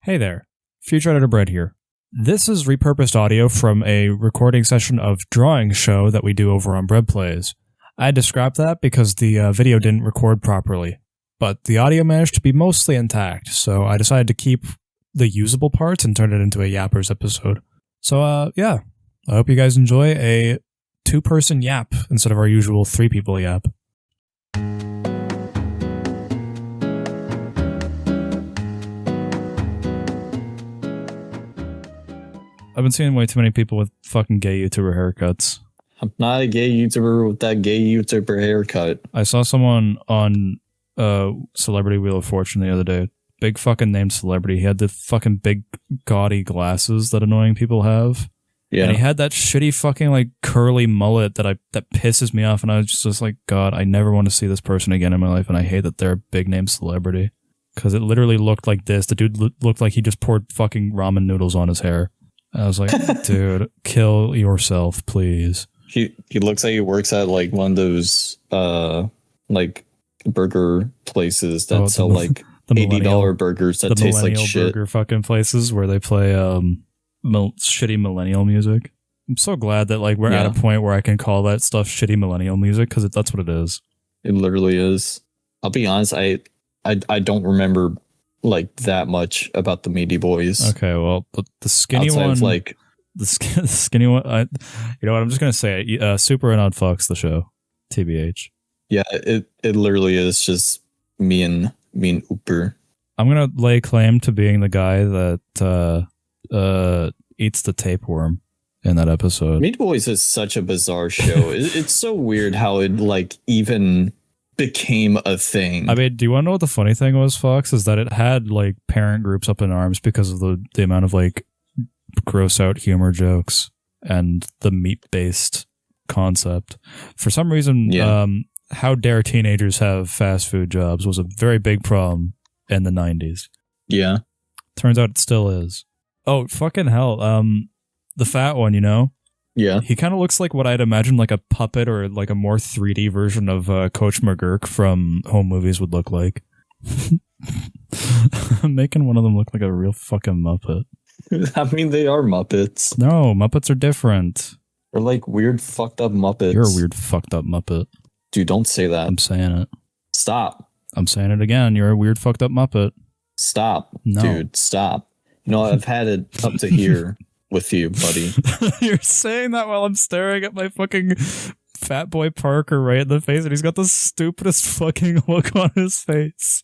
Hey there, Future Editor Bread here. This is repurposed audio from a recording session of drawing show that we do over on Bread Plays. I had to scrap that because the video didn't record properly, but the audio managed to be mostly intact, so I decided to keep the usable parts and turn it into a Yappers episode. So, yeah, I hope you guys enjoy a two-person yap instead of our usual three-people yap. I've been seeing way too many people with fucking gay YouTuber haircuts. I'm not a gay YouTuber with that gay YouTuber haircut. I saw someone on Celebrity Wheel of Fortune the other day. Big fucking named celebrity. He had the fucking big gaudy glasses that annoying people have. Yeah. And he had that shitty fucking like curly mullet that pisses me off, and I was just like, God, I never want to see this person again in my life, and I hate that they're a big name celebrity. Because it literally looked like this. The dude looked like he just poured fucking ramen noodles on his hair. I was like, dude, kill yourself, please. He looks like he works at like one of those like burger places that sell like $80 burgers that taste like shit. Burger fucking places where they play shitty millennial music. I'm so glad that like we're at a point where I can call that stuff shitty millennial music, because that's what it is. It literally is. I'll be honest, I don't remember like that much about the Meaty Boys. Okay, well, the skinny outside one, of, like the skinny one. You know what? I'm just gonna say it. Super AnOddFox the show, TBH. Yeah, it literally is just me and Ooper. I'm gonna lay claim to being the guy that eats the tapeworm in that episode. Meaty Boys is such a bizarre show. It's so weird how it like even became a thing. I mean, do you want to know what the funny thing was, Fox? Is that it had like parent groups up in arms because of the amount of like gross out humor jokes and the meat-based concept. For some reason, how dare teenagers have fast food jobs was a very big problem in the 90s. Yeah. Turns out it still is. Oh, fucking hell. The fat one, you know? Yeah. He kind of looks like what I'd imagine like a puppet or like a more 3D version of Coach McGurk from Home Movies would look like. I'm making one of them look like a real fucking Muppet. I mean, they are Muppets. No, Muppets are different. They're like weird, fucked up Muppets. You're a weird, fucked up Muppet. Dude, don't say that. I'm saying it. Stop. I'm saying it again. You're a weird, fucked up Muppet. Stop. No. Dude, stop. You know, I've had it up to here with you, buddy. You're saying that while I'm staring at my fucking Fat Boy Parker right in the face, and he's got the stupidest fucking look on his face.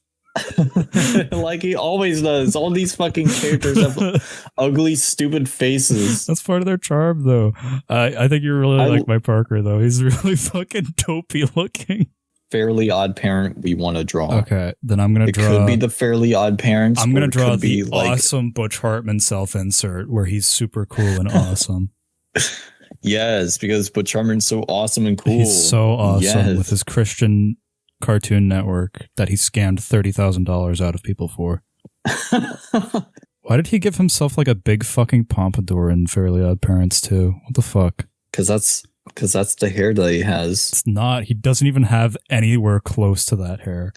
Like he always does. All these fucking characters have ugly, stupid faces. That's part of their charm, though. I think you really like my Parker, though. He's really fucking dopey looking. Fairly Odd Parent we want to draw. Okay, then I'm going to draw... It could be the Fairly Odd Parents. I'm going to draw the awesome Butch Hartman self-insert where he's super cool and awesome. Yes, because Butch Hartman's so awesome and cool. He's so awesome with his Christian Cartoon Network that he scammed $30,000 out of people for. Why did he give himself like a big fucking pompadour in Fairly Odd Parents too? What the fuck? Because that's the hair that he has. It's not. He doesn't even have anywhere close to that hair.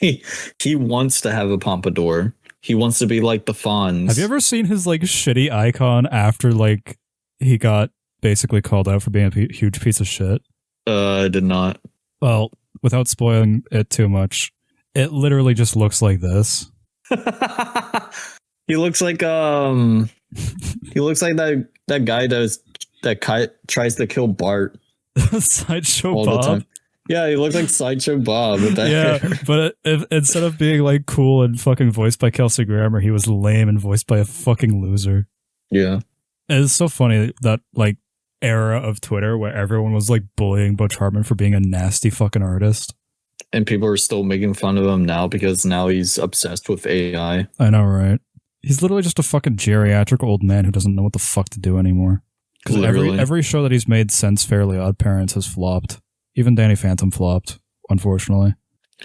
He wants to have a pompadour. He wants to be like the Fonz. Have you ever seen his like shitty icon after like he got basically called out for being a huge piece of shit? I did not. Well, without spoiling it too much, it literally just looks like this. He looks like that guy that tries to kill Bart. Sideshow all Bob. The time. Yeah, he looks like Sideshow Bob with that hair. But instead of being like cool and fucking voiced by Kelsey Grammer, he was lame and voiced by a fucking loser. Yeah. It's so funny that like era of Twitter where everyone was like bullying Butch Hartman for being a nasty fucking artist. And people are still making fun of him now because now he's obsessed with AI. I know, right? He's literally just a fucking geriatric old man who doesn't know what the fuck to do anymore. Because every show that he's made since Fairly Odd Parents has flopped. Even Danny Phantom flopped, unfortunately.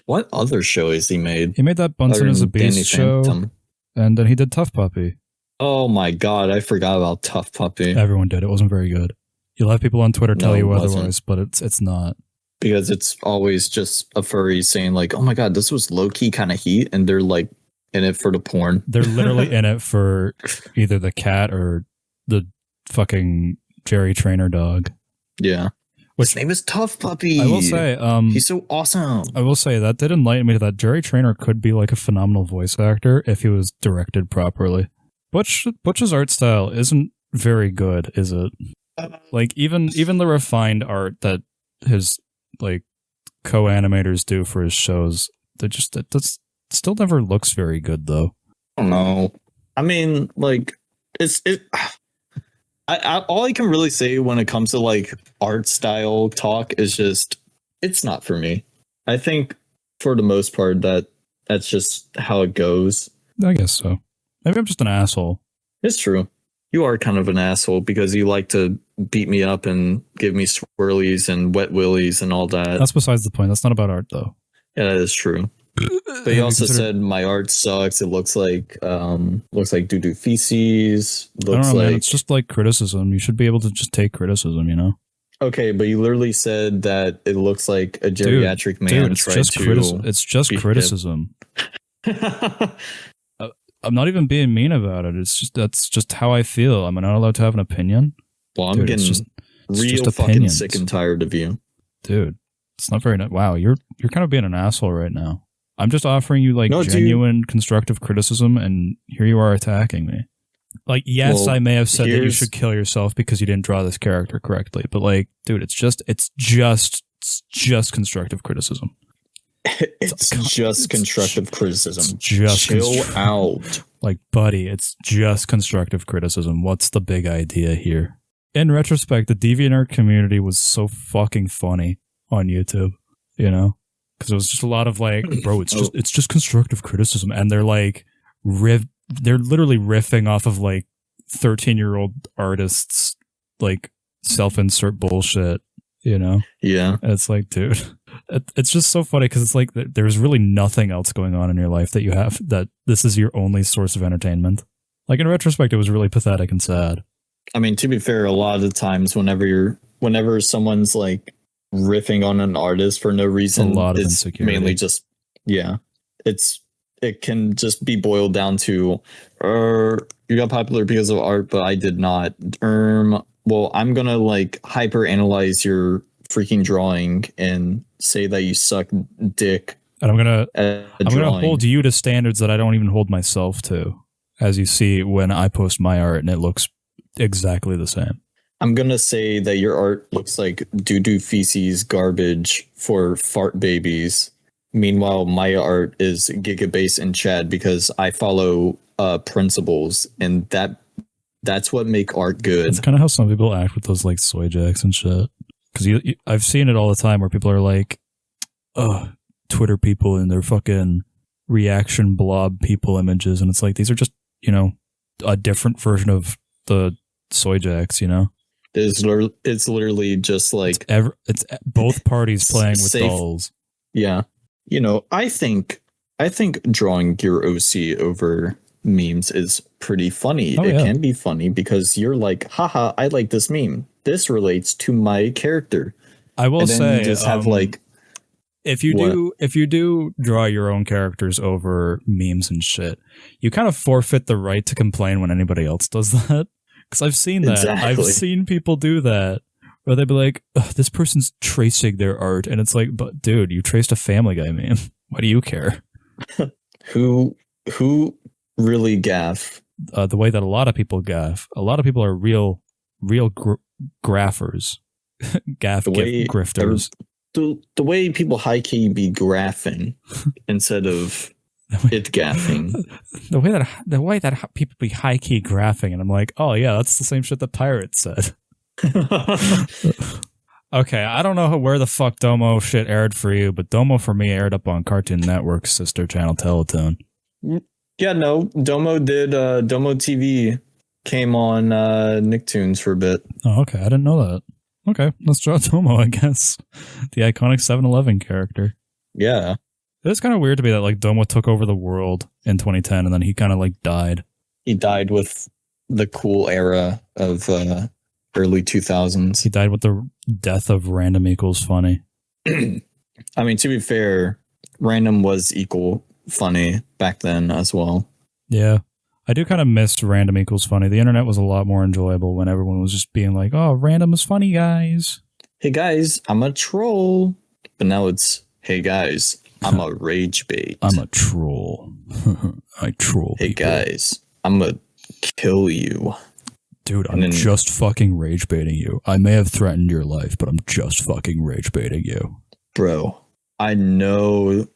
What other show has he made? He made that Bunsen is a Beast show, and then he did Tough Puppy. Oh my god, I forgot about Tough Puppy. Everyone did. It wasn't very good. You'll have people on Twitter tell you otherwise, but it's not. Because it's always just a furry saying like, oh my god, this was low-key kind of heat, and they're like in it for the porn. They're literally in it for either the cat or the fucking Jerry Trainer dog. Yeah. His name is Tough Puppy. I will say, he's so awesome. I will say that did enlighten me to that Jerry Trainer could be like a phenomenal voice actor if he was directed properly. Butch's art style isn't very good, is it? Like even the refined art that his like co-animators do for his shows, it still never looks very good though. I don't know. I mean, like all I can really say when it comes to like art style talk is just it's not for me. I think for the most part that's just how it goes. I guess so. Maybe I'm just an asshole. It's true. You are kind of an asshole because you like to beat me up and give me swirlies and wet willies and all that. That's besides the point. That's not about art though. Yeah, that is true. But he also said my art sucks. It looks like doo-doo feces. Looks I don't know, like man, it's just like criticism. You should be able to just take criticism, you know? Okay, but you literally said that it looks like a geriatric man tried to. It's just criticism. I'm not even being mean about it. That's just how I feel. I'm not allowed to have an opinion. Well, I'm getting real fucking sick and tired of you, dude. It's not very. Wow, you're kind of being an asshole right now. I'm just offering you like genuine constructive criticism, and here you are attacking me. Like, yes, I may have said that you should kill yourself because you didn't draw this character correctly, but like, dude, it's just constructive criticism. It's just constructive criticism. Just chill out. Like, buddy, it's just constructive criticism. What's the big idea here? In retrospect, the DeviantArt community was so fucking funny on YouTube, you know? Because it was just a lot of like, bro, it's just constructive criticism, and they're like, they're literally riffing off of like 13-year-old artists, like self-insert bullshit, you know? Yeah. And it's like, dude, it's just so funny because it's like there's really nothing else going on in your life that you have that this is your only source of entertainment. Like, in retrospect, it was really pathetic and sad. I mean, to be fair, a lot of the times whenever someone's like riffing on an artist for no reason, a lot of it's insecurity. Mainly just, yeah, it can just be boiled down to, you got popular because of art, but I did not. Well, I'm gonna like hyper analyze your freaking drawing and say that you suck dick. And I'm gonna hold you to standards that I don't even hold myself to, as you see when I post my art and it looks exactly the same. I'm gonna say that your art looks like doo-doo feces garbage for fart babies. Meanwhile, my art is Gigabase and Chad because I follow principles, and that's what make art good. It's kind of how some people act with those like soy jacks and shit. Because I've seen it all the time where people are like, Twitter people and their fucking reaction blob people images, and it's like, these are just, you know, a different version of the soy jacks, you know? It's literally just like it's both parties playing with dolls. Yeah. You know, I think drawing your OC over memes is pretty funny. It can be funny because you're like, haha, I like this meme. This relates to my character. I will say, you just have like, if you do draw your own characters over memes and shit, you kind of forfeit the right to complain when anybody else does that. Because I've seen that. Exactly. I've seen people do that. Where they'd be like, this person's tracing their art. And it's like, but dude, you traced a Family Guy meme. Why do you care? Who really gaff? The way that a lot of people gaff. A lot of people are real graphers. Grifters. The way people high-key be graphing instead of it gaffing. The way that people be high-key graphing. And I'm like, oh yeah, that's the same shit that Pirate said. Okay, I don't know where the fuck Domo shit aired for you, but Domo for me aired up on Cartoon Network's sister channel Teletoon. Yeah, no, Domo did. Domo TV came on Nicktoons for a bit. Oh, okay, I didn't know that. Okay, let's draw Domo, I guess. The iconic 7-Eleven character. Yeah. It's kind of weird to me that like Domo took over the world in 2010 and then he kind of like died. He died with the cool era of early 2000s. He died with the death of Random Equals Funny. I mean, to be fair, Random was funny back then as well. Yeah. I do kind of miss random equals funny. The internet was a lot more enjoyable when everyone was just being like, oh, random is funny, guys. Hey guys, I'm a troll. But now it's, hey guys, I'm a rage bait. I'm a troll. I troll Hey people. guys, I'm gonna kill you. Dude, I'm just fucking rage baiting you. I may have threatened your life, but I'm just fucking rage baiting you. Bro, I know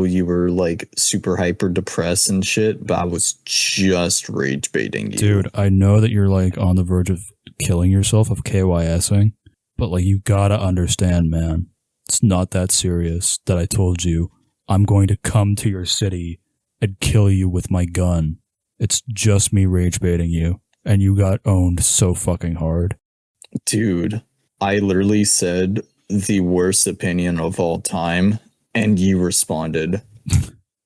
you were like super hyper depressed and shit, but I was just rage baiting you. Dude, I know that you're like on the verge of killing yourself, of KYSing, but like you gotta understand, man. It's not that serious that I told you I'm going to come to your city and kill you with my gun. It's just me rage baiting you, and you got owned so fucking hard. Dude, I literally said the worst opinion of all time, and you responded.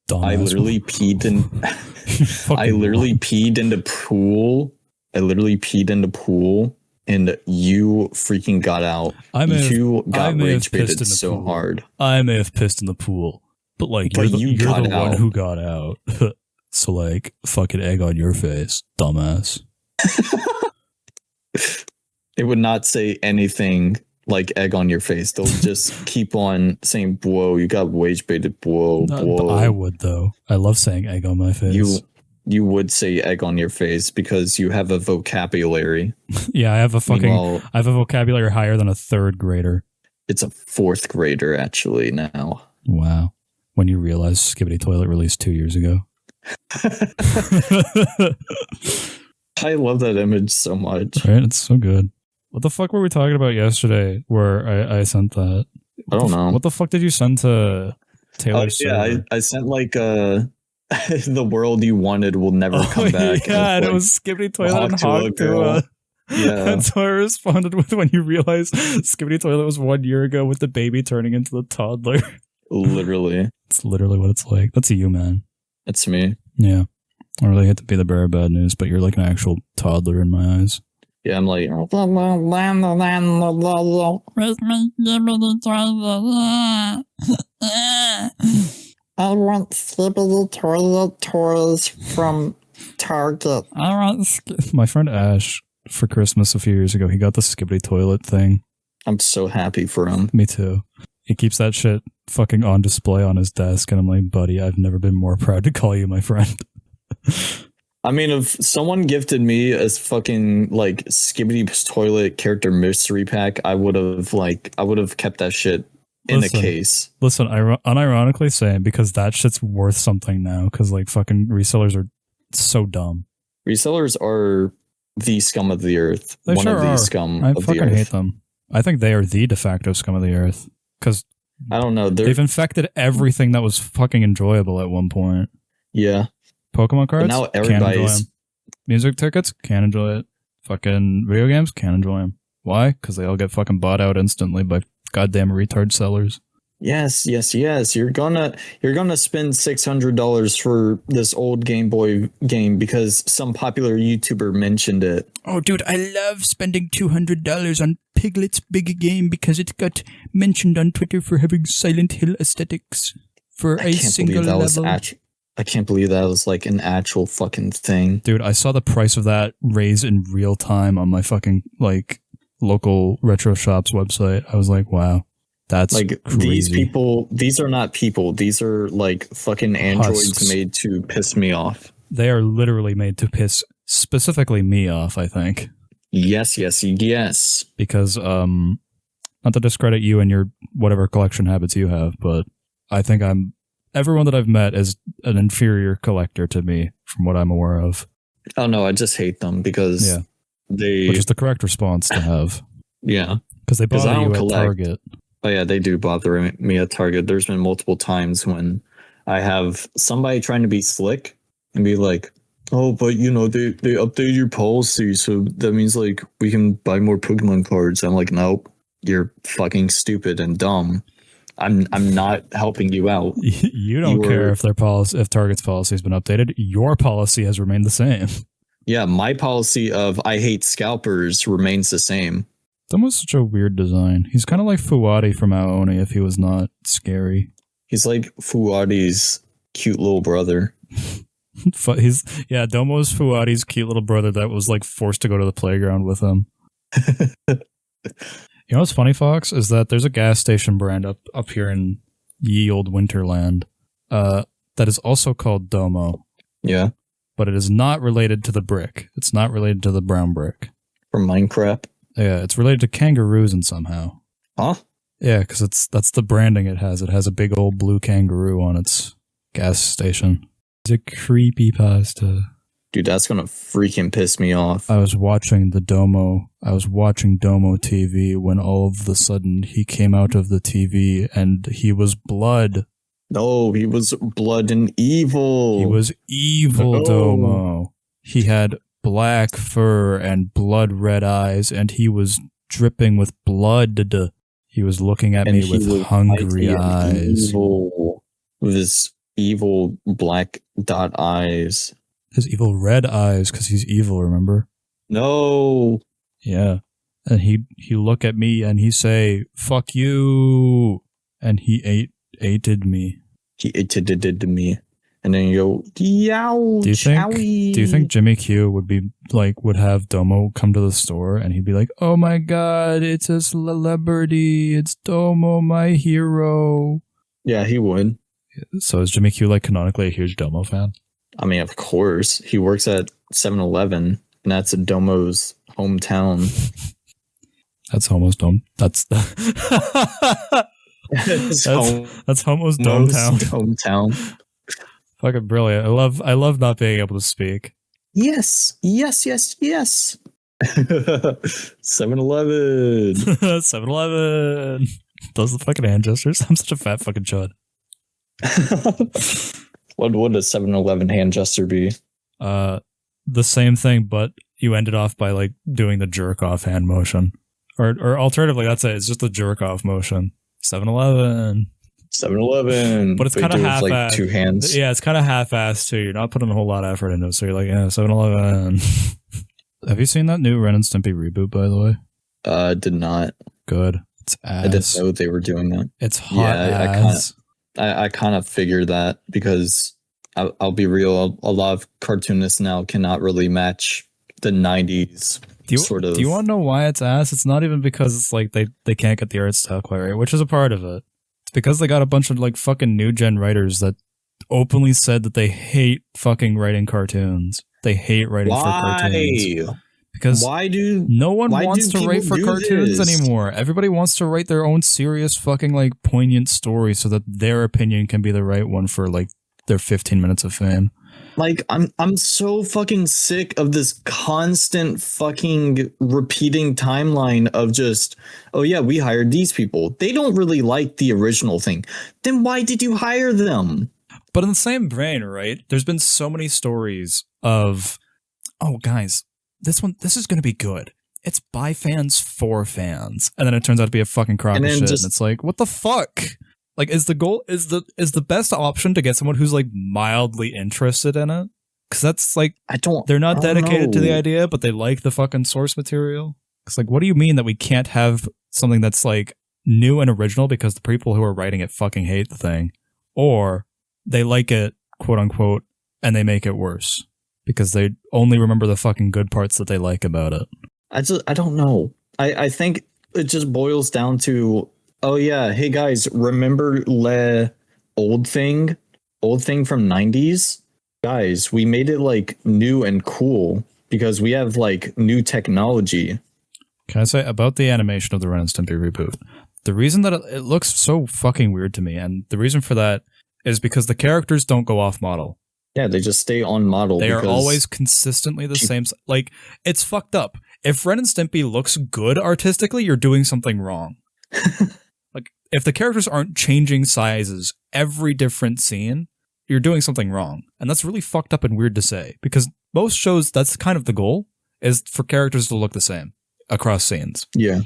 Dumbass. I literally peed in I literally peed in the pool. And you freaking got out. You got rage baited so hard. I may have pissed in the pool, but like you're the one who got out. So like fucking egg on your face, dumbass. It would not say anything like egg on your face. They'll just keep on saying, whoa, you got rage baited, whoa. I would though. I love saying egg on my face. You would say egg on your face because you have a vocabulary. Yeah, I have a vocabulary higher than a third grader. It's a fourth grader actually now. Wow. When you realize Skibbity Toilet released 2 years ago. I love that image so much. Right? It's so good. What the fuck were we talking about yesterday where I sent that? I don't know. What the fuck did you send to Taylor? Yeah, I sent like the world you wanted will never come back. Yeah, and it was Skibbity Toilet and Hawk Tua. Yeah. And so I responded with when you realize Skibbity Toilet was 1 year ago with the baby turning into the toddler. Literally. It's literally what it's like. That's you, man. That's me. Yeah. I really hate to be the bearer of bad news, but you're like an actual toddler in my eyes. Yeah, I'm like, Where's my Skibbity Toilet? I want Skibbity Toilet toys from Target. My friend Ash, for Christmas a few years ago, he got the Skibbity Toilet thing. I'm so happy for him. Me too. He keeps that shit fucking on display on his desk, and I'm like, buddy, I've never been more proud to call you my friend. I mean, if someone gifted me a fucking like Skibbity Toilet character mystery pack, I would have kept that shit in a case. Listen, unironically saying, because that shit's worth something now, because like fucking resellers are so dumb. Resellers are the scum of the earth. They One sure of the are. scum I of the fucking earth. hate them. I think they are the de facto scum of the earth, because I don't know. They've infected everything that was fucking enjoyable at one point. Yeah. Pokemon cards? But now everybody's... Music tickets? Can't enjoy it. Fucking video games? Can't enjoy them. Why? Because they all get fucking bought out instantly by goddamn retard sellers. Yes. You're gonna spend $600 for this old Game Boy game because some popular YouTuber mentioned it. Oh, dude, I love spending $200 on Piglet's big game because it got mentioned on Twitter for having Silent Hill aesthetics for a single level. I can't believe that was like an actual fucking thing. Dude, I saw the price of that raise in real time on my fucking like local retro shop's website. I was like, wow. That's like crazy. These are not people. These are like fucking androids Husks. Made to piss me off. They are literally made to piss specifically me off, I think. Yes. Because, not to discredit you and your whatever collection habits you have, but I think everyone that I've met is an inferior collector to me from what I'm aware of. Oh no, I just hate them because which is the correct response to have. Yeah. Because they bother you at Target. Oh yeah, they do bother me at Target. There's been multiple times when I have somebody trying to be slick and be like, oh, but you know, they updated your policy, so that means like we can buy more Pokemon cards. I'm like, nope, you're fucking stupid and dumb. I'm not helping you out. You don't care if if Target's policy has been updated. Your policy has remained the same. Yeah, my policy of I hate scalpers remains the same. That was such a weird design. He's kind of like Fuwadi from Aoni if he was not scary. He's like Fuadi's cute little brother. Domo's Fuadi's cute little brother that was like forced to go to the playground with him. You know what's funny, Fox, is that there's a gas station brand up here in ye old Winterland that is also called Domo. Yeah. But it is not related to the brick. It's not related to the brown brick. From Minecraft? Yeah, it's related to kangaroos and somehow. Huh? Yeah, because that's the branding it has. It has a big old blue kangaroo on its gas station. It's a creepypasta. Dude, that's gonna freaking piss me off. I was watching Domo TV when all of a sudden he came out of the TV and he was blood. No, he was blood and evil. He was evil, No. Domo. He had black fur and blood red eyes, and he was dripping with blood. He was looking at me with hungry eyes. Evil, with his evil black dot eyes. His evil red eyes, because he's evil, remember? No. Yeah. And he look at me and he say, "Fuck you." And he ated me. He ated me. And then you go, yow, Do you think Jimmy Q would have Domo come to the store and he'd be like, "Oh my god, it's a celebrity. It's Domo, my hero." Yeah, he would. So is Jimmy Q like canonically a huge Domo fan? I mean, of course. He works at 7-Eleven, and that's Domo's hometown. That's almost Dome. That's Homo's hometown. Fucking brilliant. I love not being able to speak. Yes. 7-Eleven. 7-Eleven. Those are the fucking hand gestures. I'm such a fat fucking chud. What would a 7-Eleven hand gesture be? The same thing, but you ended off by like doing the jerk off hand motion. Or alternatively, that's it. It's just the jerk off motion. 7-Eleven. 7-Eleven. But it's kind of half-assed. Like two hands. Yeah, it's kind of half-assed too. You're not putting a whole lot of effort into it. So you're like, yeah, 7-Eleven. Have you seen that new Ren and Stimpy reboot, by the way? Did not. Good. It's ass. I didn't know they were doing that. It's hot ass. I kind of figured that because I'll be real. A lot of cartoonists now cannot really match the 90s sort of. Do you want to know why it's ass? It's not even because it's like they can't get the art style quite right, which is a part of it. It's because they got a bunch of like fucking new gen writers that openly said that they hate fucking writing cartoons. They hate writing for cartoons. Because no one wants to write for cartoons anymore. Everybody wants to write their own serious fucking like poignant story so that their opinion can be the right one for like their 15 minutes of fame. Like I'm so fucking sick of this constant fucking repeating timeline of just, oh yeah, we hired these people. They don't really like the original thing. Then why did you hire them? But in the same brain, right? There's been so many stories of, oh guys, this is going to be good. It's by fans for fans. And then it turns out to be a fucking crock of shit. And it's like, what the fuck? Like, is the best option to get someone who's like mildly interested in it? Because that's like, they're not dedicated to the idea, but they like the fucking source material. It's like, what do you mean that we can't have something that's like new and original because the people who are writing it fucking hate the thing? Or they like it, quote unquote, and they make it worse because they only remember the fucking good parts that they like about it. I don't know. I think it just boils down to, oh yeah, hey guys, remember old thing from 90s? Guys, we made it like new and cool because we have like new technology. Can I say about the animation of the Ren and Stimpy reboot? The reason that it looks so fucking weird to me, and the reason for that is because the characters don't go off model. Yeah, they just stay on model. They are always consistently the same. Like, it's fucked up. If Ren and Stimpy looks good artistically, you're doing something wrong. Like, if the characters aren't changing sizes every different scene, you're doing something wrong. And that's really fucked up and weird to say. Because most shows, that's kind of the goal, is for characters to look the same across scenes. Yeah.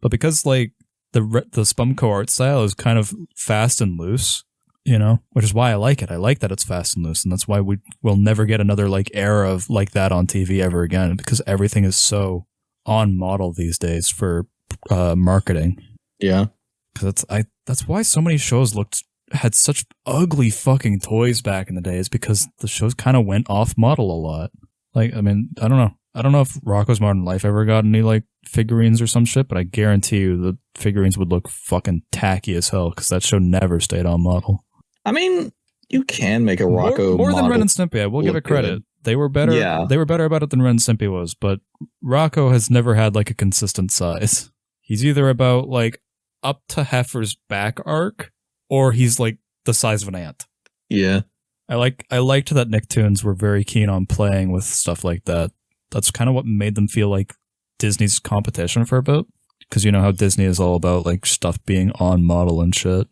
But because, like, the Spumco art style is kind of fast and loose, you know, which is why I like it. I like that it's fast and loose, and that's why we will never get another like era of like that on TV ever again, because everything is so on model these days for marketing. Yeah, because that's why so many shows looked had such ugly fucking toys back in the days because the shows kind of went off model a lot. Like, I mean, I don't know. I don't know if Rocko's Modern Life ever got any, like, figurines or some shit, but I guarantee you the figurines would look fucking tacky as hell because that show never stayed on model. I mean, you can make a Rocko more than model Ren and Stimpy. I will give it credit. good. They were better. Yeah. They were better about it than Ren and Stimpy was, but Rocko has never had, like, a consistent size. He's either about, like, up to Heifer's back arc, or he's, like, the size of an ant. Yeah. I liked that Nicktoons were very keen on playing with stuff like that. That's kind of what made them feel like Disney's competition for a bit. Because you know how Disney is all about like stuff being on model and shit.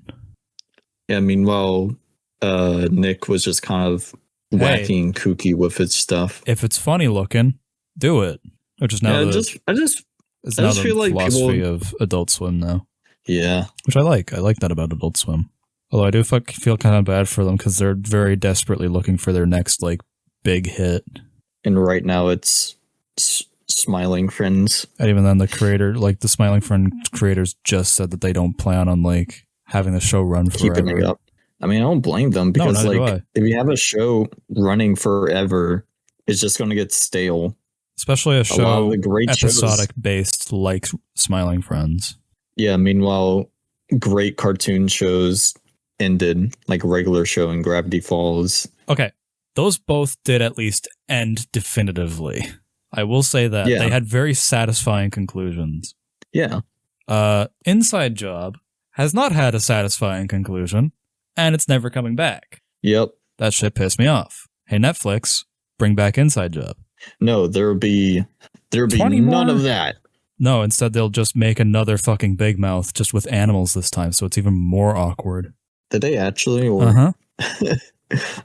Yeah, meanwhile, Nick was just kind of wacky and kooky with his stuff. If it's funny looking, do it. Which is now I just feel like philosophy people of Adult Swim now. Yeah. Which I like. I like that about Adult Swim. Although I do feel kind of bad for them because they're very desperately looking for their next like big hit. And right now it's Smiling Friends. And even then the creator, like the Smiling Friend creators just said that they don't plan on like having the show run forever. Keeping it up. I mean, I don't blame them because like if you have a show running forever, it's just going to get stale. Especially a show lot of the great episodic based like Smiling Friends. Yeah, meanwhile, great cartoon shows ended, like regular show and Gravity Falls. Okay, those both did at least end definitively. I will say that they had very satisfying conclusions. Yeah. Inside Job has not had a satisfying conclusion, and it's never coming back. Yep. That shit pissed me off. Hey, Netflix, bring back Inside Job. No, there would be none of that. No, instead they'll just make another fucking Big Mouth just with animals this time, so it's even more awkward. Did they actually? Or... Uh-huh.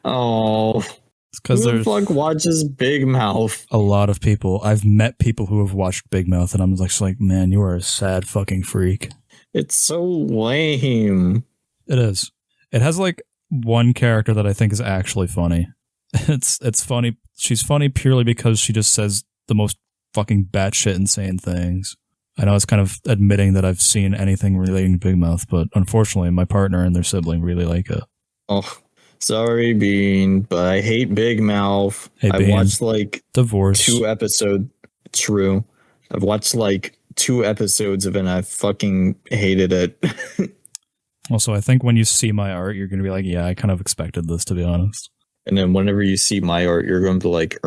Oh. It's because there's the fuck watches Big Mouth? A lot of people. I've met people who have watched Big Mouth, and I'm like, man, you are a sad fucking freak. It's so lame. It is. It has like one character that I think is actually funny. It's funny. She's funny purely because she just says the most fucking batshit insane things. I know it's kind of admitting that I've seen anything relating to Big Mouth, but unfortunately my partner and their sibling really like it. Oh, sorry, Bean, but I hate Big Mouth. Hey, I Bean. watched like Divorce. 2 episodes. True. I've watched like 2 episodes of it and I fucking hated it. Also, I think when you see my art, you're going to be like, yeah, I kind of expected this, to be honest. And then whenever you see my art, you're going to be like,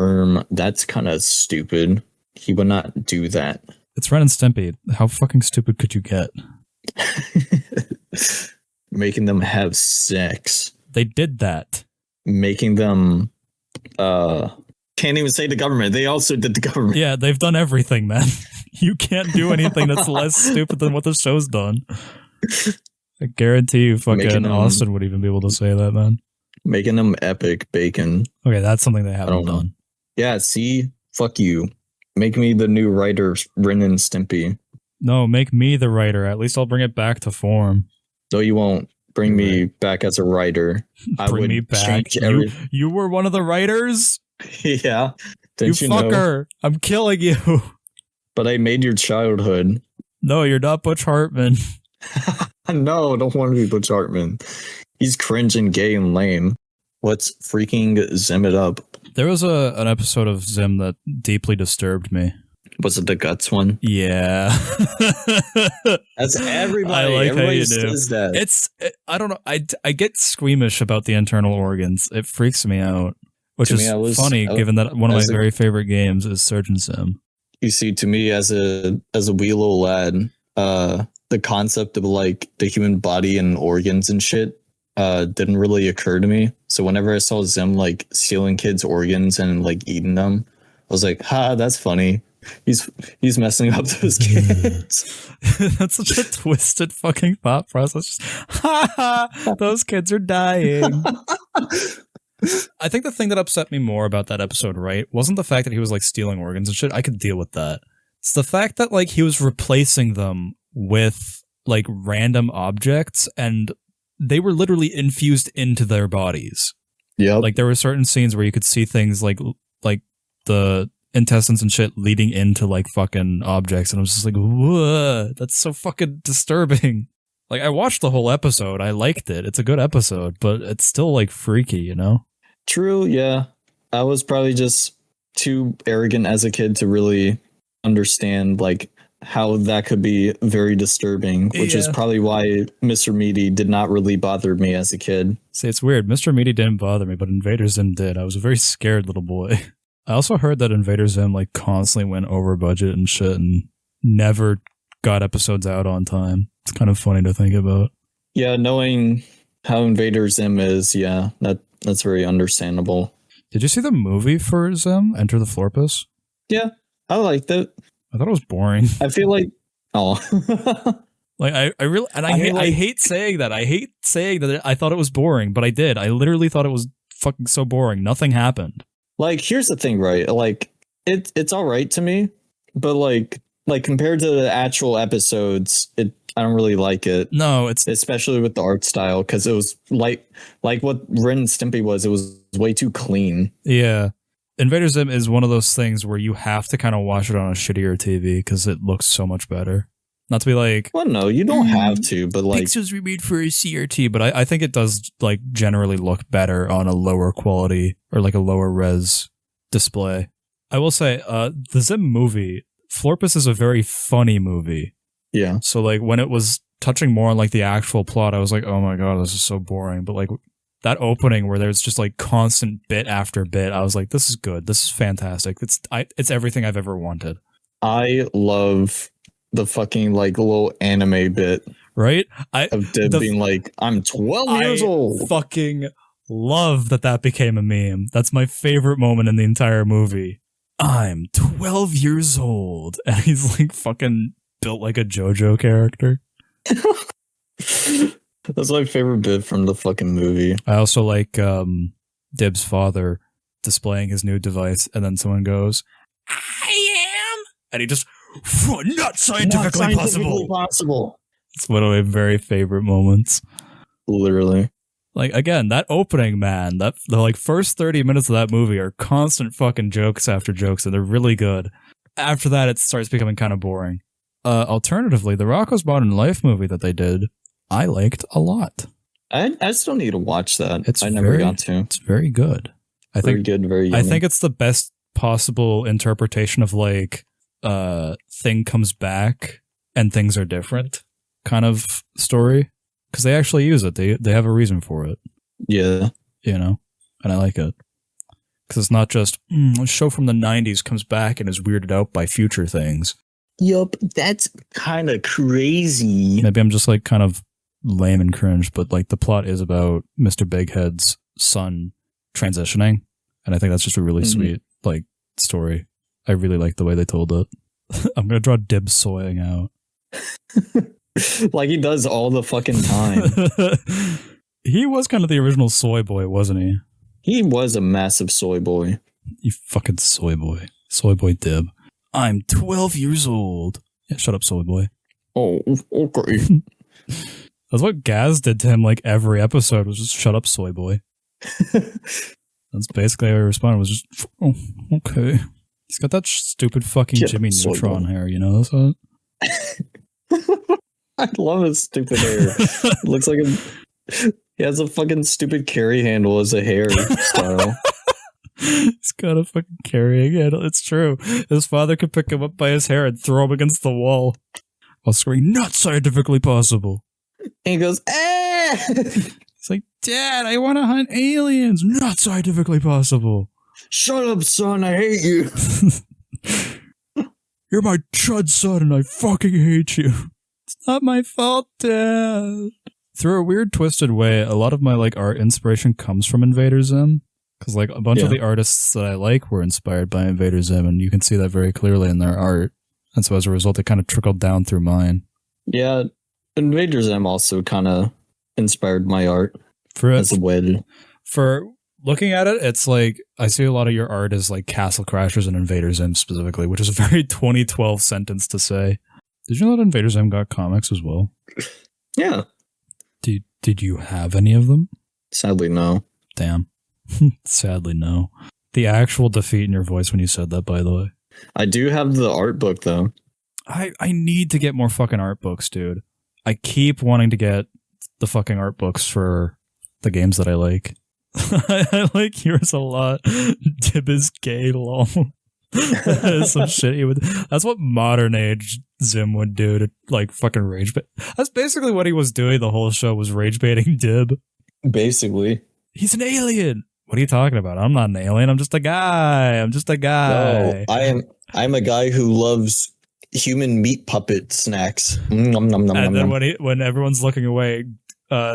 that's kind of stupid. He would not do that. It's Ren and Stimpy. How fucking stupid could you get? Making them have sex. They did that. Making them, can't even say the government. They also did the government. Yeah, they've done everything, man. You can't do anything that's less stupid than what the show's done. I guarantee you fucking Austin would even be able to say that, man. Making them epic bacon. Okay, that's something they haven't done. Yeah, see? Fuck you. Make me the new writer, Ren and Stimpy. No, make me the writer. At least I'll bring it back to form. No, you won't. Bring me back as a writer. Bring me back. You were one of the writers? Yeah. Didn't you fucker. Know? I'm killing you. But I made your childhood. No, you're not Butch Hartman. No, I don't want to be Butch Hartman. He's cringe and gay and lame. Let's freaking Zim it up. There was an episode of Zim that deeply disturbed me. Was it the guts one? Yeah. That's everybody. I like everybody how you says do. That. I don't know. I get squeamish about the internal organs. It freaks me out. Which is funny, given that one of my very favorite games is Surgeon Sim. You see, to me as a wee little lad, the concept of like the human body and organs and shit didn't really occur to me. So whenever I saw Zim like stealing kids' organs and like eating them, I was like, ha, that's funny. He's messing up those kids. That's such a twisted fucking thought process. Ha ha, those kids are dying. I think the thing that upset me more about that episode, right, wasn't the fact that he was like stealing organs and shit. I could deal with that. It's the fact that like he was replacing them with like random objects and they were literally infused into their bodies. Yeah. Like there were certain scenes where you could see things like the intestines and shit leading into like fucking objects, and I was just like, whoa, that's so fucking disturbing. Like, I watched the whole episode. I liked it. It's a good episode, but it's still, like, freaky, you know? True, yeah. I was probably just too arrogant as a kid to really understand, like, how that could be very disturbing, which is probably why Mr. Meaty did not really bother me as a kid. See, it's weird. Mr. Meaty didn't bother me, but Invader Zim did. I was a very scared little boy. I also heard that Invader Zim, like, constantly went over budget and shit and never got episodes out on time. It's kind of funny to think about. Yeah, knowing how Invader Zim is, yeah, that's very understandable. Did you see the movie for Zim, Enter the Florpus? Yeah, I liked it. I thought it was boring. I feel like, like I really, and I hate saying that. I hate saying that I thought it was boring, but I did. I literally thought it was fucking so boring. Nothing happened. Like, here's the thing, right? Like, it's all right to me, but like compared to the actual episodes, I don't really like it. No, it's especially with the art style, because it was like what Ren and Stimpy was. It was way too clean. Yeah. Invader Zim is one of those things where you have to kind of watch it on a shittier TV because it looks so much better. Not to be like, well, no, you don't have to, but like, Pixels remade for a CRT, but I think it does like generally look better on a lower quality or like a lower res display. I will say, the Zim movie, Florpus is a very funny movie. Yeah. So like when it was touching more on like the actual plot, I was like, oh my god, this is so boring. But like that opening where there's just like constant bit after bit, I was like, this is good. This is fantastic. It's everything I've ever wanted. I love the fucking like little anime bit, right? Of Dib being like, I'm 12 years old. Fucking love that became a meme. That's my favorite moment in the entire movie. I'm 12 years old, and he's like fucking built like a JoJo character. That's my favorite bit from the fucking movie. I also like Dib's father displaying his new device, and then someone goes, I am, and he just, not scientifically possible. It's one of my very favorite moments. Literally. Like, again, that opening, man, the like first 30 minutes of that movie are constant fucking jokes after jokes, and they're really good. After that, it starts becoming kind of boring. Alternatively, the Rocko's Modern Life movie that they did, I liked a lot. I still need to watch that. I never got to. It's very good. Very good, very yummy. I think it's the best possible interpretation of like thing comes back and things are different kind of story. Because they actually use it. They have a reason for it. Yeah. You know? And I like it. Because it's not just, a show from the 90s comes back and is weirded out by future things. Yup, that's kind of crazy. Maybe I'm just like kind of lame and cringe, but like the plot is about Mr. Bighead's son transitioning. And I think that's just a really sweet like story. I really like the way they told it. I'm going to draw Dib soying out. Like he does all the fucking time. He was kind of the original soy boy, wasn't he? He was a massive soy boy. You fucking soy boy. Soy boy Dib. I'm 12 years old. Yeah, shut up, soy boy. Oh, okay. That's what Gaz did to him like every episode, was just shut up, soy boy. That's basically how he responded, was just, oh, okay. He's got that stupid fucking Jimmy Neutron hair, you know that? I love his stupid hair. It looks like he has a fucking stupid carry handle as a hair style. He's got a fucking carrying handle. It's true. His father could pick him up by his hair and throw him against the wall while screaming, not scientifically possible. And he goes, eh! He's like, Dad, I want to hunt aliens. Not scientifically possible. Shut up, son. I hate you. You're my chud son and I fucking hate you. It's not my fault, Dad. Through a weird, twisted way, a lot of my like art inspiration comes from Invader Zim. Because like a bunch of the artists that I like were inspired by Invader Zim, and you can see that very clearly in their art. And so as a result, it kind of trickled down through mine. Yeah, Invader Zim also kind of inspired my art as a wedge. For looking at it, it's like I see a lot of your art as like Castle Crashers and Invader Zim specifically, which is a very 2012 sentence to say. Did you know that Invader Zim got comics as well? Yeah. Did you have any of them? Sadly, no. Damn. Sadly, no. The actual defeat in your voice when you said that, by the way. I do have the art book, though. I need to get more fucking art books, dude. I keep wanting to get the fucking art books for the games that I like. I like yours a lot. Dib is gay, lol. Some shit he would. That's what modern age Zim would do to like fucking rage bait. That's basically what he was doing the whole show, was rage baiting Dib. Basically. He's an alien. What are you talking about? I'm not an alien. I'm just a guy. No, I'm a guy who loves human meat puppet snacks. Nom, nom, nom, And nom, then nom. when everyone's looking away,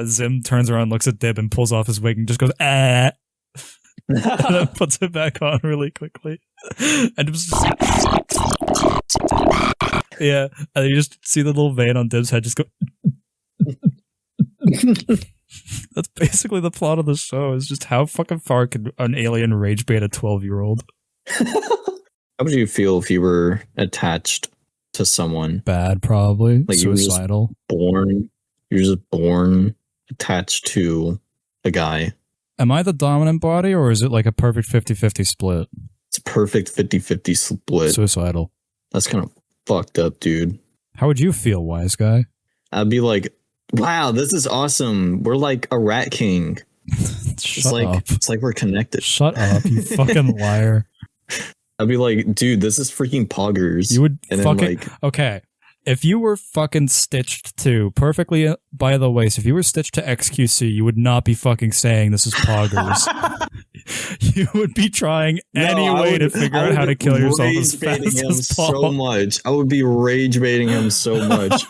Zim turns around, looks at Dib, and pulls off his wig and just goes, ah. And then puts it back on really quickly. And Dib's just, yeah, and you just see the little vein on Dib's head just go. That's basically the plot of the show, is just how fucking far could an alien rage bait a 12-year-old? How would you feel if you were attached to someone? Bad, probably. Like Suicidal. You're just born attached to a guy. Am I the dominant body, or is it like a perfect 50-50 split? It's a perfect 50-50 split. Suicidal. That's kind of fucked up, dude. How would you feel, wise guy? I'd be like, wow, this is awesome. We're like a rat king. Shut up. It's like we're connected. Shut up, you fucking liar. I'd be like, dude, this is freaking poggers. You would and fucking... then like, okay, if you were fucking stitched to perfectly by the waist, if you were stitched to XQC, you would not be fucking saying this is poggers. You would be trying any way to figure out how to kill yourself as fast as possible. So much. I would be rage baiting him so much.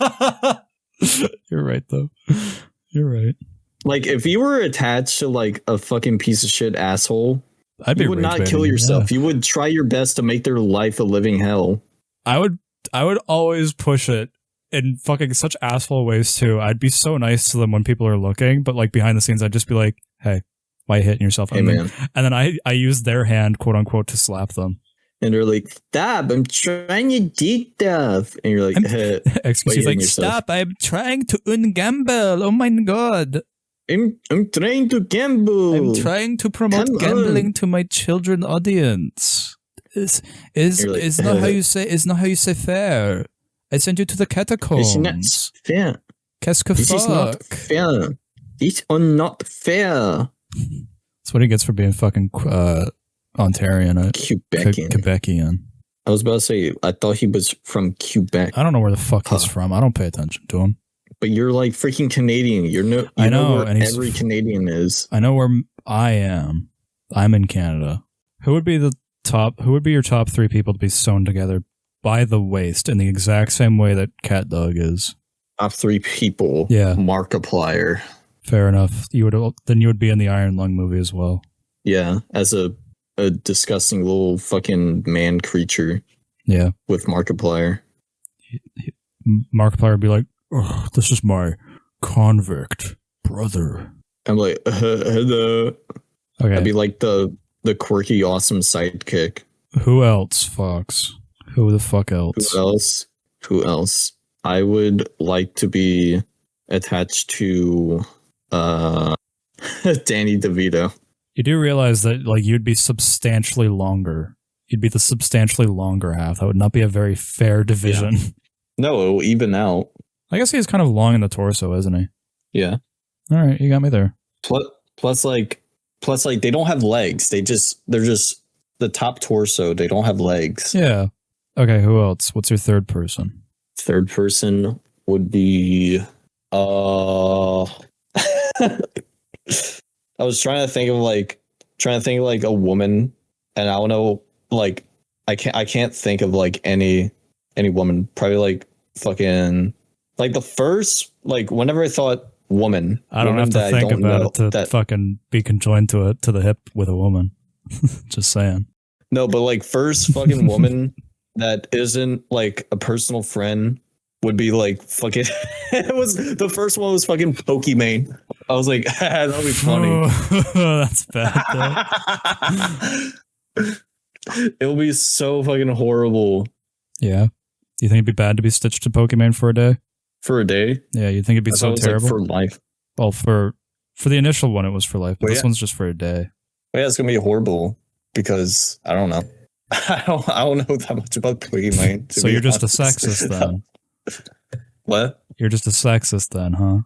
You're right, though. You're right. Like, if you were attached to like a fucking piece of shit asshole, you would not kill yourself. Yeah. You would try your best to make their life a living hell. I would always push it in fucking such asshole ways too. I'd be so nice to them when people are looking, but like behind the scenes, I'd just be like, "Hey, why are you hitting yourself?" Hey, man. And then I use their hand, quote unquote, to slap them. And they're like, "Stop! I'm trying to do stuff." And you're like, "Excuse me, like, stop! I'm trying to ungamble. Oh my god! I'm trying to gamble. I'm trying to promote gambling to my children audience. Is not how you say. Is not how you say fair. I sent you to the catacombs. It's not fair. Qu'est-ce que This is not fair. These are not fair." That's what he gets for being fucking Ontarian. Quebecian. I was about to say, I thought he was from Quebec. I don't know where the fuck he's from. I don't pay attention to him. But you're like freaking Canadian. I know where every Canadian is. I know where I am. I'm in Canada. Who would be your top 3 people to be sewn together by the waist in the exact same way that Cat Dog is? Top 3 people. Yeah. Markiplier. Fair enough. You would be in the Iron Lung movie as well. Yeah, as a disgusting little fucking man creature. Yeah. With Markiplier. Markiplier would be like, "Oh, this is my convict brother." I'm like, hello. Okay. I'd be like the quirky, awesome sidekick. Who else, Fox? Who the fuck else? Who else? I would like to be attached to Danny DeVito. You do realize that like you'd be substantially longer. You'd be the substantially longer half. That would not be a very fair division. Yeah. No, it'll even out. I guess he's kind of long in the torso, isn't he? Yeah. All right, you got me there. Plus, they don't have legs. They're just the top torso. They don't have legs. Yeah. Okay. Who else? What's your third person? Third person would be. I was trying to think of like a woman, and I don't know, like I can't think of like any woman. Probably like fucking like the first, like whenever I thought woman, I don't have to think about it to fucking be conjoined to the hip with a woman. Just saying. No, but like first fucking woman that isn't like a personal friend would be like fucking. It was the first one was fucking Pokimane. I was like, that'll be funny. Oh, that's bad. It'll be so fucking horrible. Yeah. You think it'd be bad to be stitched to Pokimane for a day? For a day? Yeah, you think it'd be so terrible? Like for life. Well, for the initial one, it was for life, but this one's just for a day. Well, yeah, it's gonna be horrible because I don't know. I don't know that much about Pokimane. So you're just a sexist then. What? You're just a sexist then, huh?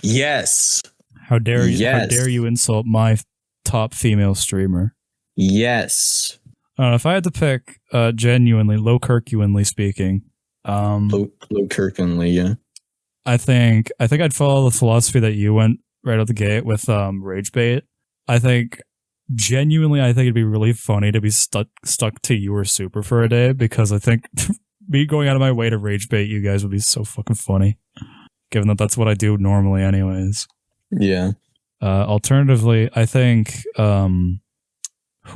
Yes. How dare you? How Yes. dare you insult my top female streamer? Yes. If I had to pick, genuinely, low-Kirkuinly speaking, Low Kirklandly, yeah. I think I'd follow the philosophy that you went right out the gate with rage bait. I think it'd be really funny to be stuck to you or Super for a day, because I think me going out of my way to rage bait you guys would be so fucking funny, given that that's what I do normally anyways. Yeah. Alternatively, I think who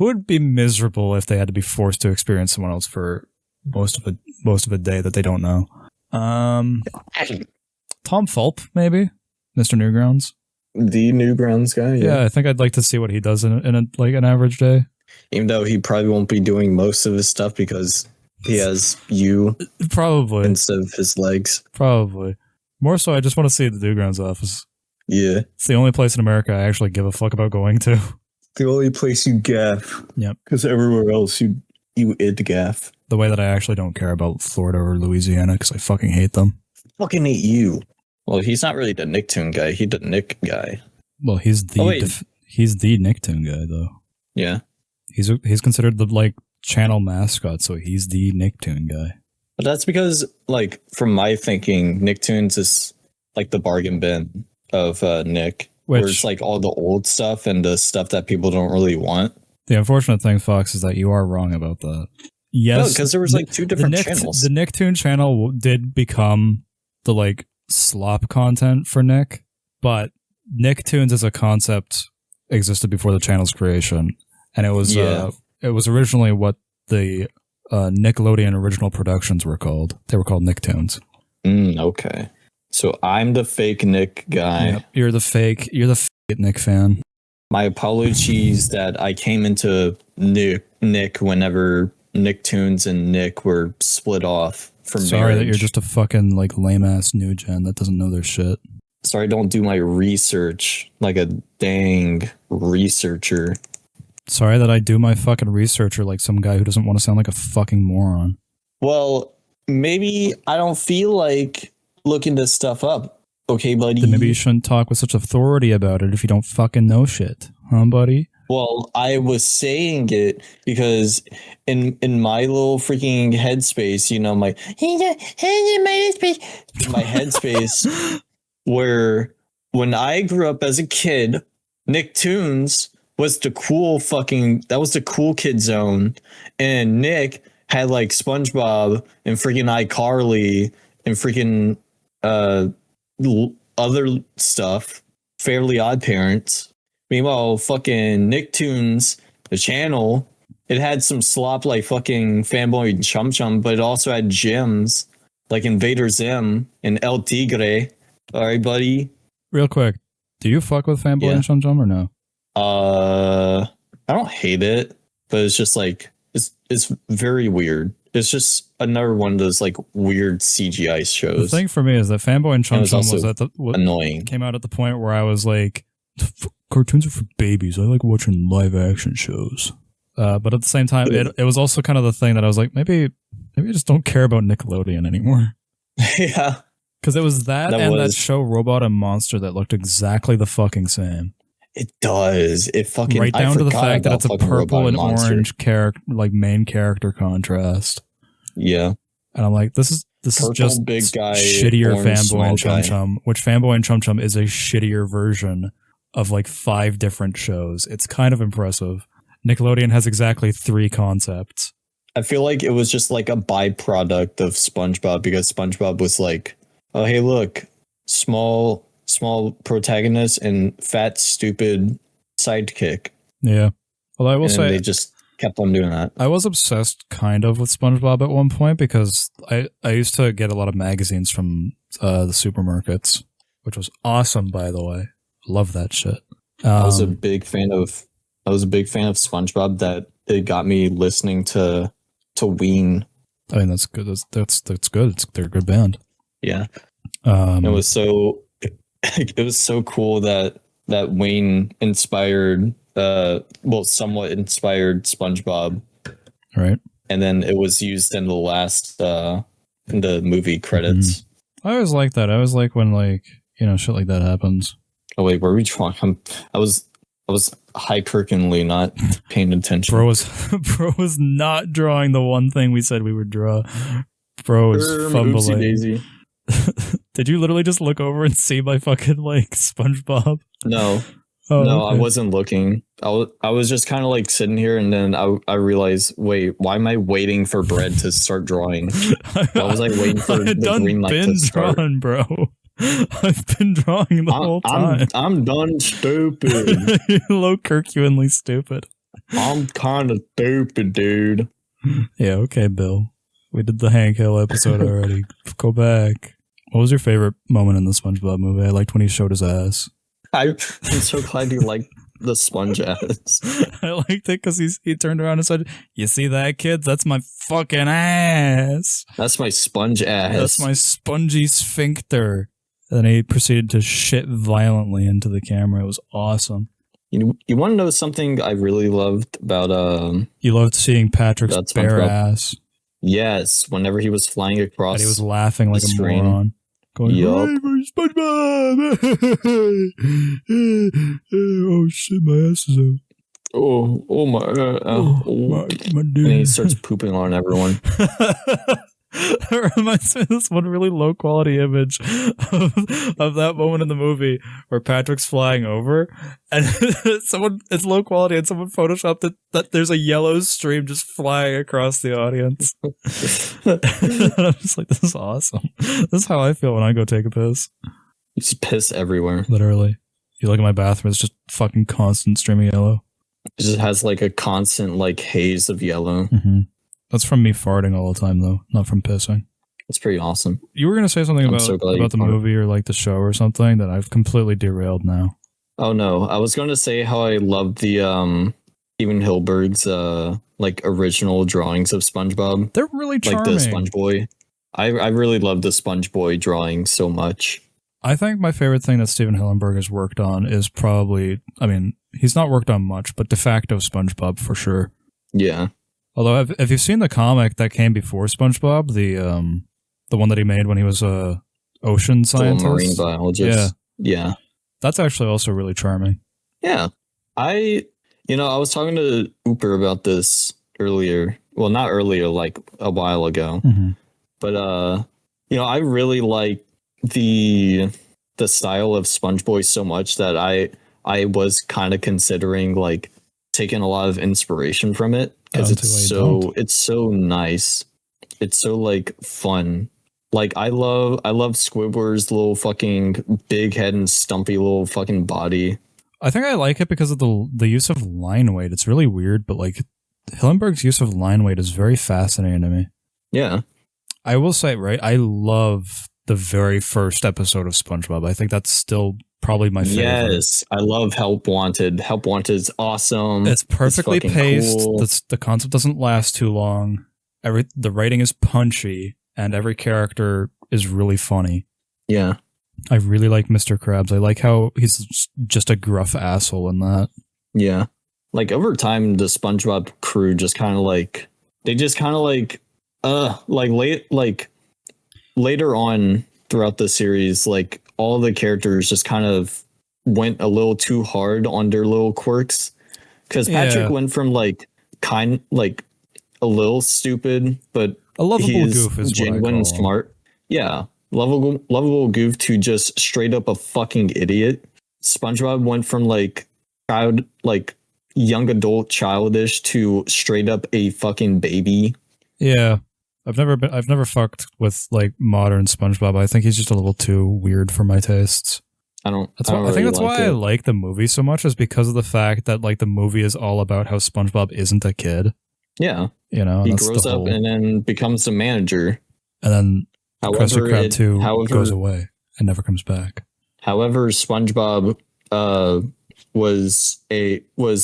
would be miserable if they had to be forced to experience someone else for most of a day that they don't know? Tom Fulp, maybe? Mr. Newgrounds? The Newgrounds guy, Yeah, I think I'd like to see what he does in an average day. Even though he probably won't be doing most of his stuff because he has you Probably. instead of his legs. Probably. More so, I just want to see the Newgrounds office. Yeah. It's the only place in America I actually give a fuck about going to. The only place you gaff. Yep. Because everywhere else you id gaff. The way that I actually don't care about Florida or Louisiana, because I fucking hate them. Fucking hate you. Well, he's not really the Nicktoon guy. He's the Nick guy. Well, he's the he's the Nicktoon guy, though. Yeah. He's considered the channel mascot, so he's the Nicktoon guy. But that's because, from my thinking, Nicktoons is like the bargain bin of Nick. Where it's all the old stuff and the stuff that people don't really want. The unfortunate thing, Fox, is that you are wrong about that. Yes, because there was two different channels. The Nicktoon channel did become the slop content for Nick, but Nicktoons as a concept existed before the channel's creation, and it was originally what the Nickelodeon original productions were called. They were called Nicktoons. Okay. So I'm the fake Nick guy. Yep, you're the fake Nick fan. My apologies that I came into Nick whenever Nicktoons and Nick were split off from Sorry marriage. that you're just a fucking lame ass new gen that doesn't know their shit. Sorry, I don't do my research like a dang researcher. Sorry that I do my fucking researcher like some guy who doesn't want to sound like a fucking moron. Well, maybe I don't feel like looking this stuff up. Okay, buddy. Then maybe you shouldn't talk with such authority about it if you don't fucking know shit. Huh, buddy? Well, I was saying it because in my little freaking headspace, my headspace, where when I grew up as a kid, Nicktoons was the cool kid zone, and Nick had SpongeBob and freaking iCarly and freaking other stuff, Fairly Odd Parents. Meanwhile, fucking Nicktoons, the channel, it had some slop like fucking Fanboy and Chum Chum, but it also had gems like Invader Zim and El Tigre. All right, buddy. Real quick, do you fuck with Fanboy and Chum Chum or no? I don't hate it, but it's just it's very weird. It's just another one of those weird CGI shows. The thing for me is that Fanboy and Chum Chum was annoying. Came out at the point where I was like, cartoons are for babies. I like watching live action shows. But at the same time, it was also kind of the thing that I was like, maybe I just don't care about Nickelodeon anymore. Yeah. Because it was that show Robot and Monster that looked exactly the fucking same. It does. It fucking right down to the fact that it's a purple and orange main character contrast. Yeah. And I'm like, this is just big guy, shittier Fanboy and Chum Chum, which Fanboy and Chum Chum is a shittier version of 5 different shows. It's kind of impressive. Nickelodeon has exactly 3 concepts. I feel like it was just a byproduct of SpongeBob, because SpongeBob was oh, hey, look, small protagonist and fat, stupid sidekick. Yeah. Well, I will say they just kept on doing that. I was obsessed kind of with SpongeBob at one point, because I used to get a lot of magazines from the supermarkets, which was awesome, by the way. Love that shit. I was a big fan of SpongeBob, that it got me listening to Ween. I mean, that's good. That's good. They're a good band. Yeah. It was so cool that Wayne inspired somewhat inspired SpongeBob. Right. And then it was used in the last in the movie credits. I always like that. I always like when shit like that happens. Oh wait, were we drawing? I was hyperkinly not paying attention. Bro was not drawing the one thing we said we would draw. Bro was fumbling. Daisy. Did you literally just look over and see my fucking SpongeBob? No. Oh, no, okay. I wasn't looking. I was just kind of sitting here, and then I realized, wait, why am I waiting for Bread to start drawing? Why was I waiting for the green light to start? Drawn, bro. I've been drawing the whole time. I'm done stupid. You're low Kirkuinly stupid. I'm kind of stupid, dude. Yeah, okay, Bill. We did the Hank Hill episode already. Go back. What was your favorite moment in the SpongeBob movie? I liked when he showed his ass. I'm so glad you liked the sponge ass. I liked it because he turned around and said, "You see that, kids? That's my fucking ass. That's my sponge ass. That's my spongy sphincter." And then he proceeded to shit violently into the camera. It was awesome. You want to know something I really loved about You loved seeing Patrick's bare ass. Yes, whenever he was flying across, and he was laughing like a moron. Going, yup. "Hey, SpongeBob!" Oh shit, my ass is out. Oh my, my dude. And he starts pooping on everyone. It reminds me of this one really low quality image of that moment in the movie where Patrick's flying over and it's low quality and someone photoshopped that there's a yellow stream just flying across the audience. And I'm just like, this is awesome. This is how I feel when I go take a piss. You just piss everywhere. Literally. You look at my bathroom, it's just fucking constant streaming yellow. It just has a constant haze of yellow. Mm-hmm. That's from me farting all the time, though, not from pissing. It's pretty awesome. You were going to say something about the movie or the show or something that I've completely derailed now. Oh, no. I was going to say how I love the Steven Hilberg's original drawings of SpongeBob. They're really charming. Like the Sponge Boy. I really love the Sponge Boy drawing so much. I think my favorite thing that Steven Hillenburg has worked on is probably, he's not worked on much, but de facto SpongeBob for sure. Yeah. Although, have you seen the comic that came before SpongeBob? The one that he made when he was a ocean scientist? The marine biologist. Yeah. That's actually also really charming. Yeah. I was talking to Ooper about this earlier. Well, not earlier, a while ago. Mm-hmm. But, I really like the style of Sponge Boy so much that I was kind of considering, taking a lot of inspiration from it. Because it's so nice. It's so fun. I love Squidward's little fucking big head and stumpy little fucking body. I think I like it because of the use of line weight. It's really weird, but Hillenburg's use of line weight is very fascinating to me. Yeah. I will say, right, I love the very first episode of SpongeBob. I think that's still probably my favorite. Yes, I love Help Wanted. Help Wanted is awesome. It's perfectly paced. Cool. The concept doesn't last too long. The writing is punchy, and every character is really funny. Yeah. I really like Mr. Krabs. I like how he's just a gruff asshole in that. Yeah. Over time, the SpongeBob crew just kind of later on throughout the series, all the characters just kind of went a little too hard on their little quirks. Because Patrick went from a little stupid, but a lovable goof is genuine and smart. Yeah. Lovable goof to just straight up a fucking idiot. SpongeBob went from young adult childish to straight up a fucking baby. Yeah. I've never fucked with modern SpongeBob. I think he's just a little too weird for my tastes. I think that's why I like the movie so much, is because of the fact that the movie is all about how SpongeBob isn't a kid. Yeah. He grows up and then becomes a manager. And then Krusty Krab 2 goes away and never comes back. However, SpongeBob was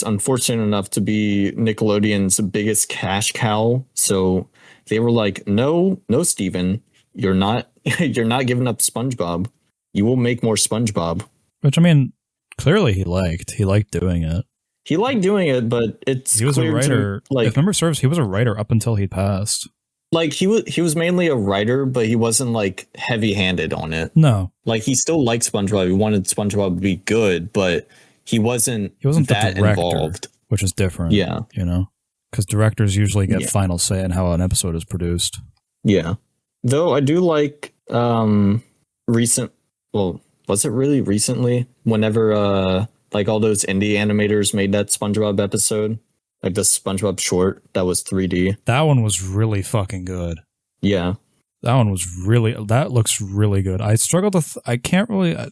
unfortunate enough to be Nickelodeon's biggest cash cow. So they were like, no, Steven, you're not giving up SpongeBob. You will make more SpongeBob. Which, clearly he liked doing it. He liked doing it, but he was a writer. If memory serves, he was a writer up until he passed. Like he was mainly a writer, but he wasn't like heavy-handed on it. No, Like he still liked SpongeBob. He wanted SpongeBob to be good, but he wasn't the that director, involved. which is different. Yeah. You know, because directors usually get Yeah. final say in how an episode is produced. Yeah. Though I do like recent well, was it really recently? Whenever like all those indie animators made that SpongeBob episode, like the SpongeBob short that was 3D. That one was really fucking good. Yeah. That looks really good. I struggle to, I can't really, I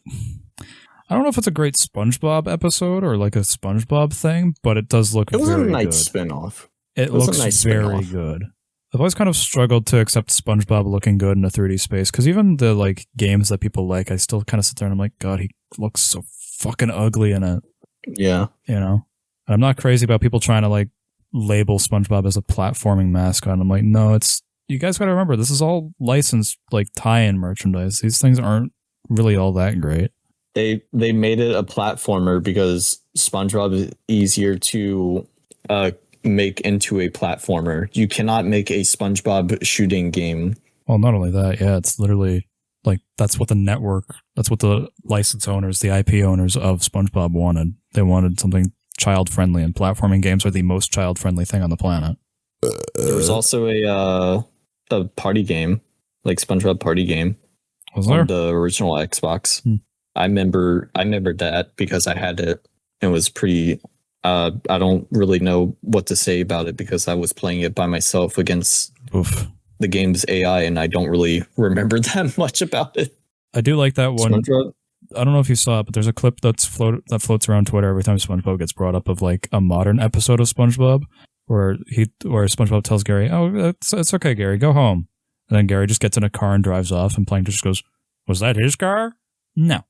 don't know if it's a great SpongeBob episode or like a SpongeBob thing, but it does look It was a very nice good. spin-off. It was a looks nice very spin-off. good. I've always kind of struggled to accept SpongeBob looking good in a 3D space, because even the like games that people like, I still kind of sit there and I'm like, God, he looks so fucking ugly in it. Yeah. You know? And I'm not crazy about people trying to like label SpongeBob as a platforming mascot. I'm like, no, you guys gotta remember, this is all licensed like tie-in merchandise. These things aren't really all that great. They made it a platformer because SpongeBob is easier to make into a platformer. You cannot make a SpongeBob shooting game. Well, not only that, yeah, it's literally like that's what the license owners, the IP owners of SpongeBob wanted. They wanted something child friendly, and platforming games are the most child friendly thing on the planet. There was also a party game, like SpongeBob party game. Was there? On the original Xbox. I remember that because I had it. It was pretty I don't really know what to say about it because I was playing it by myself against the game's AI, and I don't really remember that much about it. I do like that one. SpongeBob? I don't know if you saw it, but there's a clip that floats around Twitter every time SpongeBob gets brought up of like a modern episode of SpongeBob where SpongeBob tells Gary, "Oh, it's okay, Gary, go home." And then Gary just gets in a car and drives off, and Plankton just goes, "Was that his car?" No.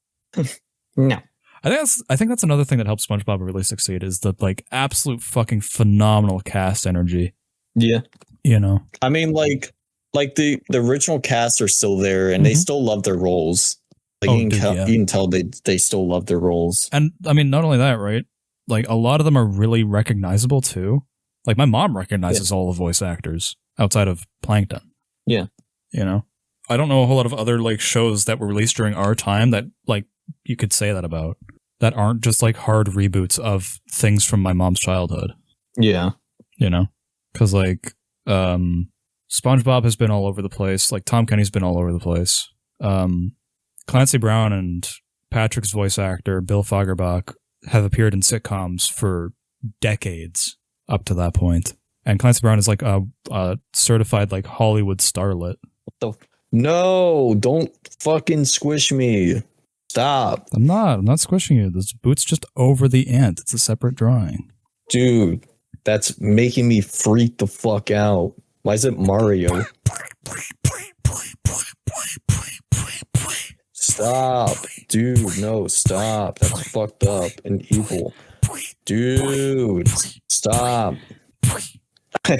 No. I think that's another thing that helps SpongeBob really succeed is the like absolute fucking phenomenal cast energy. Yeah. You know. I mean like the original cast are still there and they still love their roles. Like you can tell they still love their roles. And I mean not only that, right? Like a lot of them are really recognizable too. Like my mom recognizes all the voice actors outside of Plankton. Yeah. You know. I don't know a whole lot of other like shows that were released during our time that like you could say that about, that aren't just like hard reboots of things from my mom's childhood. Yeah. You know? Because like SpongeBob has been all over the place. Like Tom Kenny's been all over the place. Clancy Brown and Patrick's voice actor, Bill Fagerbach, have appeared in sitcoms for decades up to that point. And Clancy Brown is like a certified like Hollywood starlet. No, don't fucking squish me. Stop. I'm not squishing you. This boot's just over the ant. It's a separate drawing. Dude, that's making me freak the fuck out. Why is it Mario? Stop. Dude, no, stop. That's fucked up and evil. Dude, stop. I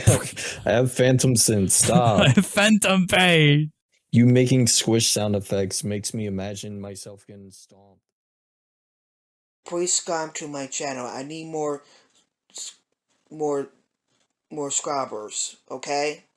have phantom sin. Stop. Phantom pain. You making squish sound effects makes me imagine myself getting stomped. Please subscribe to my channel. I need more subscribers, okay?